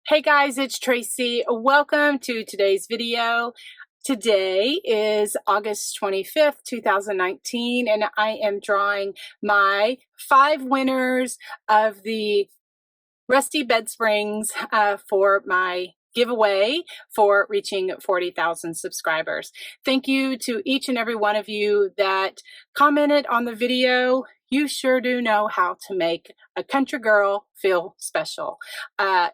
Hey guys, it's Tracy. Welcome to today's video. Today is August 25th, 2019, and I am drawing my 5 winners of the Rusty Bed Springs for my giveaway for reaching 40,000 subscribers. Thank you to each and every one of you that commented on the video. You sure do know how to make a country girl feel special.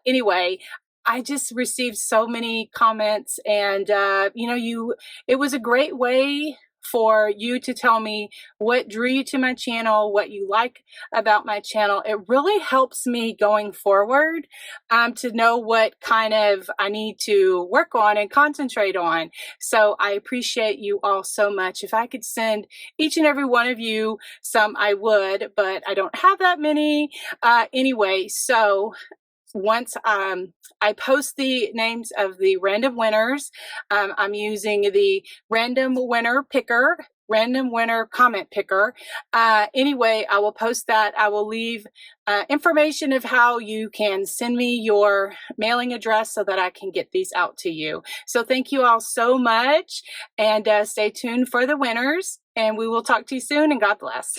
Anyway, I just received so many comments, and it was a great way for you to tell me what drew you to my channel, what you like about my channel. It really helps me going forward to know what kind of I need to work on and concentrate on. So I appreciate you all so much. If I could send each and every one of you some, I would, but I don't have that many. Anyway, so once I post the names of the random winners, I'm using the random winner comment picker. Anyway, I will post that. I will leave information of how you can send me your mailing address so that I can get these out to you. So thank you all so much, and stay tuned for the winners, and we will talk to you soon, and God bless.